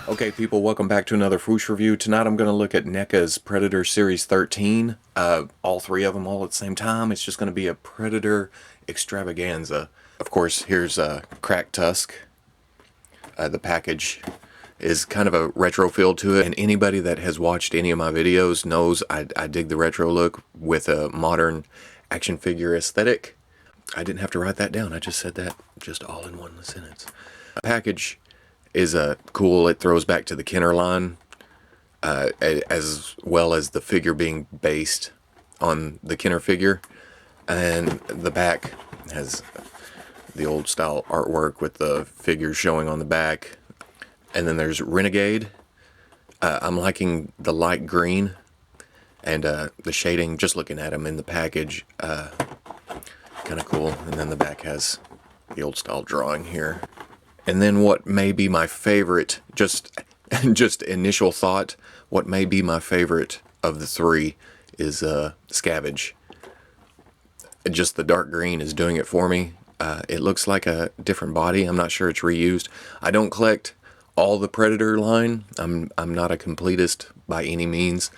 Okay, people, welcome back to another Fwoosh review. Tonight I'm going to look at NECA's Predator Series 13. All three of them all at the same time. It's just going to be a Predator extravaganza. Of course, here's Cracked Tusk. The package is kind of a retro feel to it, and anybody that has watched any of my videos knows I dig the retro look with a modern action figure aesthetic. I didn't have to write that down. I just said that just all in one sentence. Package is cool. It throws back to the Kenner line, as well as the figure being based on the Kenner figure. And the back has the old style artwork with the figures showing on the back. And then there's Renegade. I'm liking the light green and the shading, just looking at them in the package, kind of cool. And then the back has the old style drawing here. And then what may be my favorite, just initial thought, what may be my favorite of the three is Scavage. Just the dark green is doing it for me. It looks like a different body. I'm not sure it's reused. I don't collect all the Predator line. I'm not a completist by any means.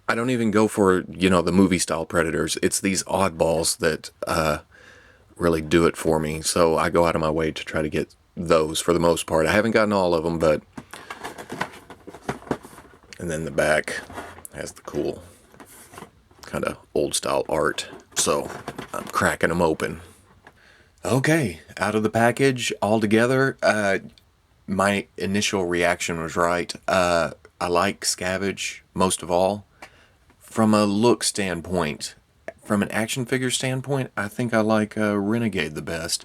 I don't even go for, the movie style Predators. It's these oddballs that really do it for me. So I go out of my way to try to get those for the most part. I haven't gotten all of them, but... And then the back has the cool kind of old style art. So I'm cracking them open. Okay, out of the package altogether, my initial reaction was right. I like Scavage most of all. From a look standpoint, from an action figure standpoint, I think I like Renegade the best.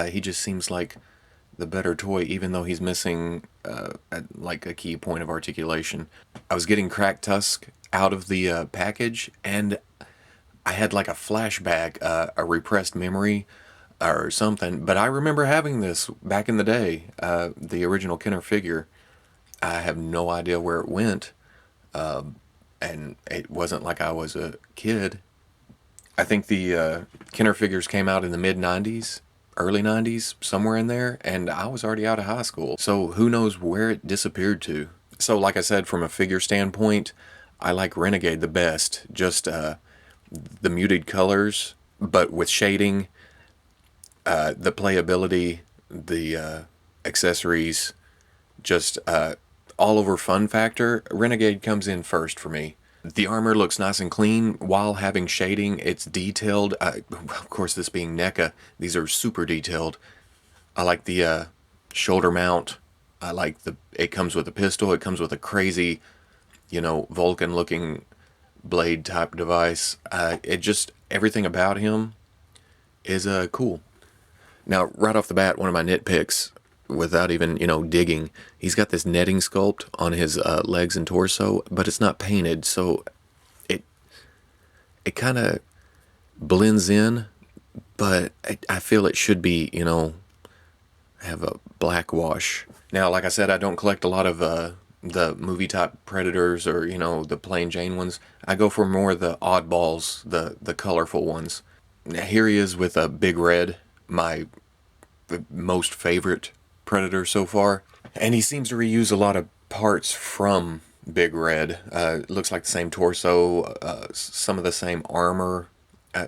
He just seems like the better toy, even though he's missing like a key point of articulation. I was getting Cracked Tusk out of the package, and I had like a flashback, a repressed memory or something, but I remember having this back in the day, the original Kenner figure. I have no idea where it went, and it wasn't like I was a kid. I think the Kenner figures came out in the mid-90s, early 90s, somewhere in there, and I was already out of high school. So who knows where it disappeared to. So like I said, from a figure standpoint, I like Renegade the best. Just the muted colors, but with shading, the playability, the accessories, just all over fun factor. Renegade comes in first for me. The armor looks nice and clean while having shading. It's detailed. Of course, this being NECA, these are super detailed. I like the shoulder mount. I like it comes with a pistol. It comes with a crazy, Vulcan-looking blade type device. Everything about him is cool. Now, right off the bat, one of my nitpicks, without even, digging, he's got this netting sculpt on his legs and torso, but it's not painted, so it kind of blends in, but I feel it should be, have a black wash. Now, like I said, I don't collect a lot of the movie type Predators or, the plain Jane ones. I go for more of the oddballs, the colorful ones. Now, here he is with a Big Red, my most favorite Predator so far, and he seems to reuse a lot of parts from Big Red. It looks like the same torso, some of the same armor.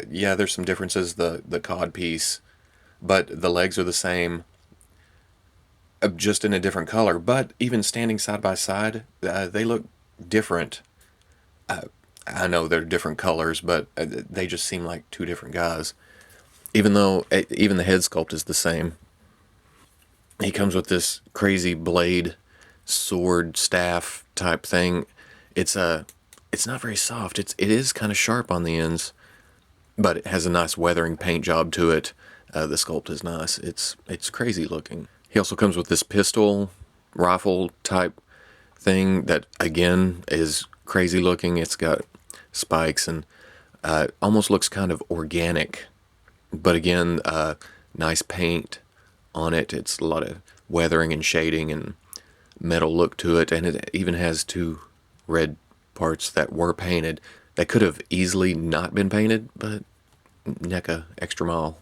Yeah, there's some differences, the cod piece, but the legs are the same, just in a different color. But even standing side by side, they look different. I know they're different colors, but they just seem like two different guys. Even though even the head sculpt is the same. He comes with this crazy blade, sword, staff type thing. It's not very soft. It is kind of sharp on the ends, but it has a nice weathering paint job to it. The sculpt is nice. It's crazy looking. He also comes with this pistol, rifle type thing that again is crazy looking. It's got spikes and almost looks kind of organic, but again, nice paint on it. It's a lot of weathering and shading and metal look to it, and it even has two red parts that were painted that could have easily not been painted, but NECA extra mile.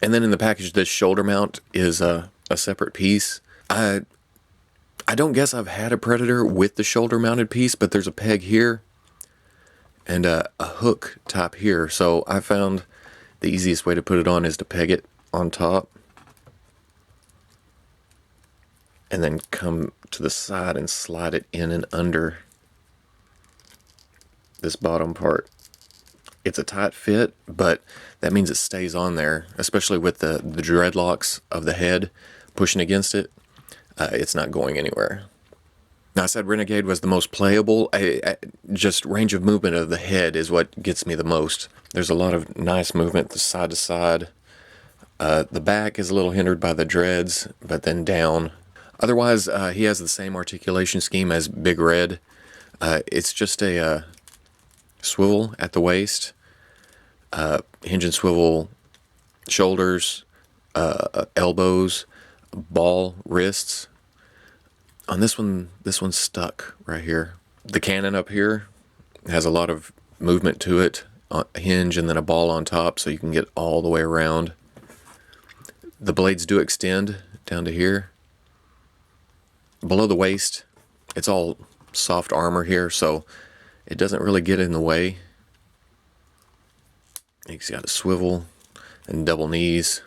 And then in the package, this shoulder mount is a separate piece. I I don't guess I've had a Predator with the shoulder mounted piece, but there's a peg here and a hook top here. So I found the easiest way to put it on is to peg it on top and then come to the side and slide it in and under this bottom part. It's a tight fit, but that means it stays on there, especially with the dreadlocks of the head pushing against it. It's not going anywhere. Now, I said Renegade was the most playable. Just range of movement of the head is what gets me the most. There's a lot of nice movement side to side. The back is a little hindered by the dreads, but then down. Otherwise, he has the same articulation scheme as Big Red. It's just a swivel at the waist, hinge and swivel shoulders, elbows, ball wrists. On this one's stuck right here. The cannon up here has a lot of movement to it, a hinge and then a ball on top, so you can get all the way around. The blades do extend down to here. Below the waist, it's all soft armor here, so it doesn't really get in the way. He's got a swivel and double knees,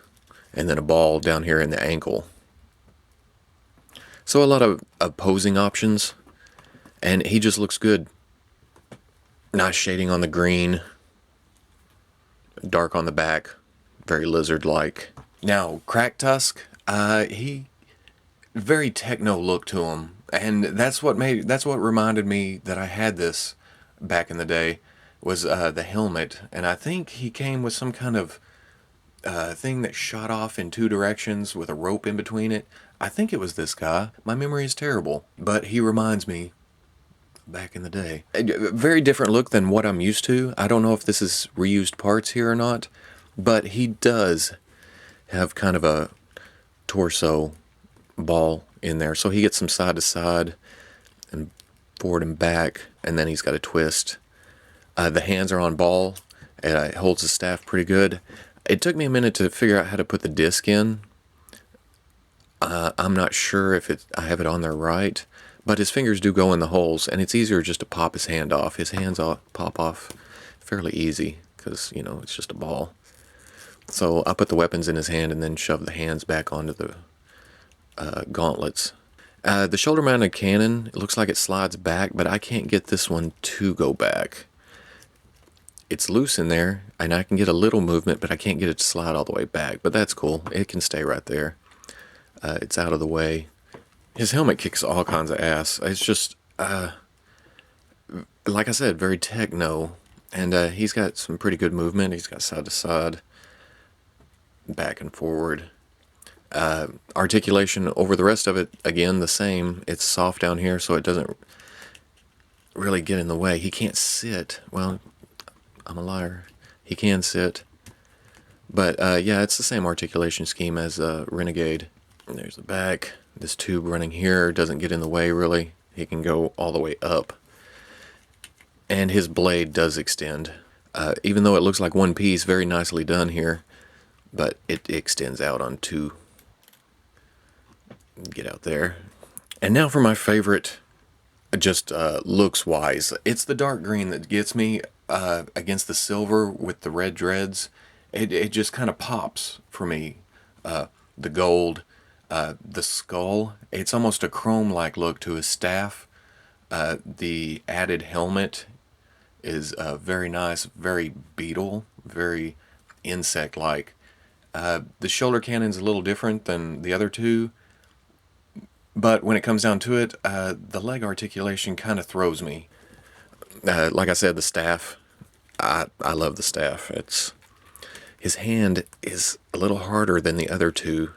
and then a ball down here in the ankle. So a lot of opposing options, and he just looks good. Nice shading on the green, dark on the back, very lizard-like. Now, Crack Tusk, he very techno look to him, and that's what reminded me that I had this back in the day, was the helmet. And I think he came with some kind of thing that shot off in two directions with a rope in between it. I think it was this guy. My memory is terrible, but he reminds me back in the day. A very different look than what I'm used to. I don't know if this is reused parts here or not, but he does have kind of a torso ball in there. So he gets some side to side and forward and back, and then he's got a twist. The hands are on ball, and it holds the staff pretty good. It took me a minute to figure out how to put the disc in. I'm not sure if I have it on there right, but his fingers do go in the holes, and it's easier just to pop his hand off. His hands pop off fairly easy because, you know, it's just a ball. So I put the weapons in his hand and then shove the hands back onto the gauntlets. The shoulder-mounted cannon, it looks like it slides back, but I can't get this one to go back. It's loose in there, and I can get a little movement, but I can't get it to slide all the way back. But that's cool. It can stay right there. It's out of the way. His helmet kicks all kinds of ass. It's just, like I said, very techno. And he's got some pretty good movement. He's got side to side, back and forward. Articulation over the rest of it, again, the same. It's soft down here, so it doesn't really get in the way. He can't sit. Well, I'm a liar. He can sit. But, yeah, it's the same articulation scheme as Renegade. And there's the back. This tube running here doesn't get in the way, really. He can go all the way up. And his blade does extend. Even though it looks like one piece, very nicely done here. But it extends out on two. Get out there. And now for my favorite, just looks-wise. It's the dark green that gets me against the silver with the red dreads. It just kind of pops for me. The gold, the skull. It's almost a chrome-like look to his staff. The added helmet is very nice, very beetle, very insect-like. The shoulder cannon's a little different than the other two, but when it comes down to it, the leg articulation kind of throws me. Like I said, the staff, I love the staff. His hand is a little harder than the other two,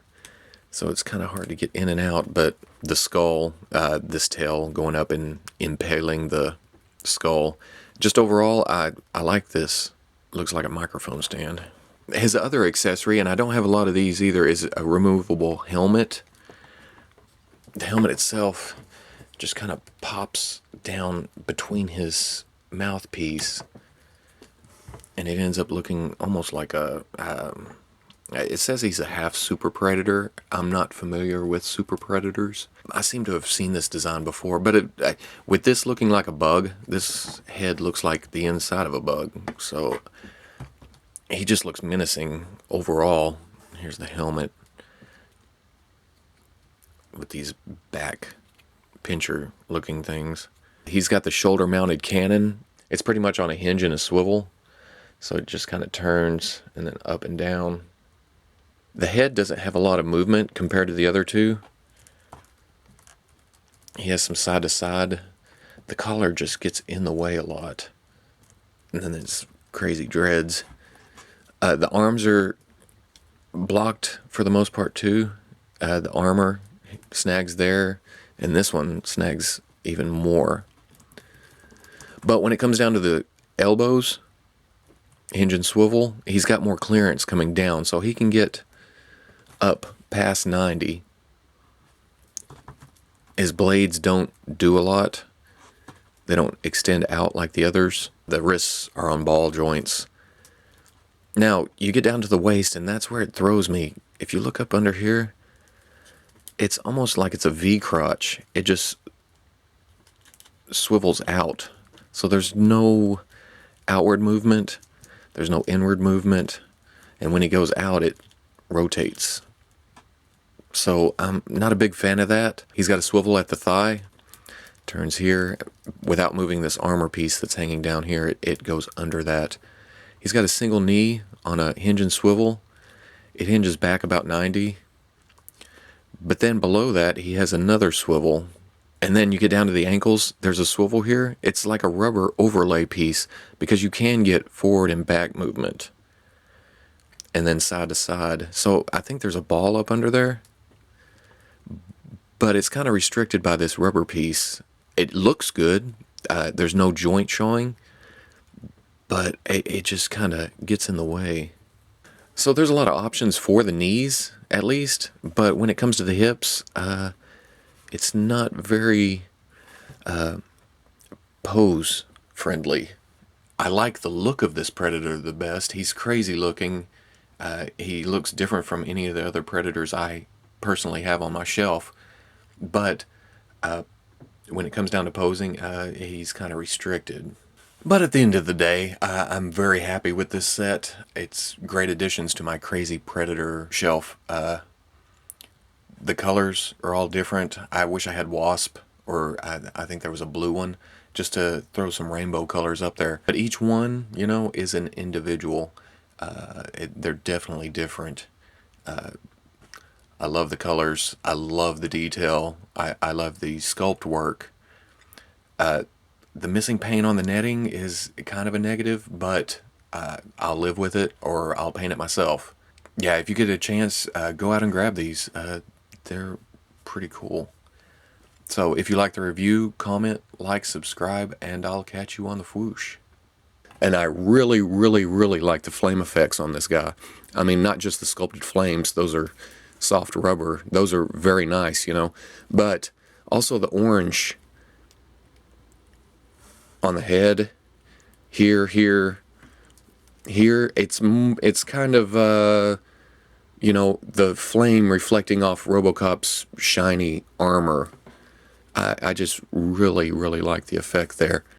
so it's kind of hard to get in and out, but the skull, this tail going up and impaling the skull, just overall, I like this. Looks like a microphone stand. His other accessory, and I don't have a lot of these either, is a removable helmet. The helmet itself just kind of pops down between his mouthpiece, and it ends up looking almost like a It says he's a half Super Predator. I'm not familiar with Super Predators. I seem to have seen this design before, but with this looking like a bug, this head looks like the inside of a bug. So he just looks menacing overall. Here's the helmet with these back pincher looking things. He's got the shoulder mounted cannon. It's pretty much on a hinge and a swivel. So it just kind of turns and then up and down. The head doesn't have a lot of movement compared to the other two. He has some side to side. The collar just gets in the way a lot. And then it's crazy dreads. The arms are blocked for the most part too. The armor snags there, and this one snags even more. But when it comes down to the elbows, hinge and swivel, he's got more clearance coming down, so he can get up past 90. His blades don't do a lot. They don't extend out like the others. The wrists are on ball joints. Now, you get down to the waist, and that's where it throws me. If you look up under here, it's almost like it's a V crotch. It just swivels out. So there's no outward movement. There's no inward movement. And when he goes out, it rotates. So I'm not a big fan of that. He's got a swivel at the thigh. Turns here. Without moving this armor piece that's hanging down here, it goes under that. He's got a single knee on a hinge and swivel. It hinges back about 90. But then below that, he has another swivel. And then you get down to the ankles. There's a swivel here. It's like a rubber overlay piece because you can get forward and back movement. And then side to side. So I think there's a ball up under there. But it's kind of restricted by this rubber piece. It looks good. There's no joint showing. But it just kind of gets in the way. So there's a lot of options for the knees, at least. But when it comes to the hips, it's not very pose friendly. I like the look of this Predator the best. He's crazy looking. He looks different from any of the other Predators I personally have on my shelf. But when it comes down to posing, he's kind of restricted. But at the end of the day, I'm very happy with this set. It's great additions to my crazy Predator shelf. The colors are all different. I wish I had Wasp, or I think there was a blue one, just to throw some rainbow colors up there. But each one, you know, is an individual. They're definitely different. I love the colors. I love the detail. I love the sculpt work. The missing paint on the netting is kind of a negative, but I'll live with it, or I'll paint it myself. Yeah, if you get a chance, go out and grab these. They're pretty cool. So if you like the review, comment, like, subscribe, and I'll catch you on the Fwoosh. And I really, really, really like the flame effects on this guy. I mean, not just the sculpted flames. Those are soft rubber. Those are very nice, you know. But also the orange on the head, here, it's kind of, you know, the flame reflecting off RoboCop's shiny armor. I just really, really like the effect there.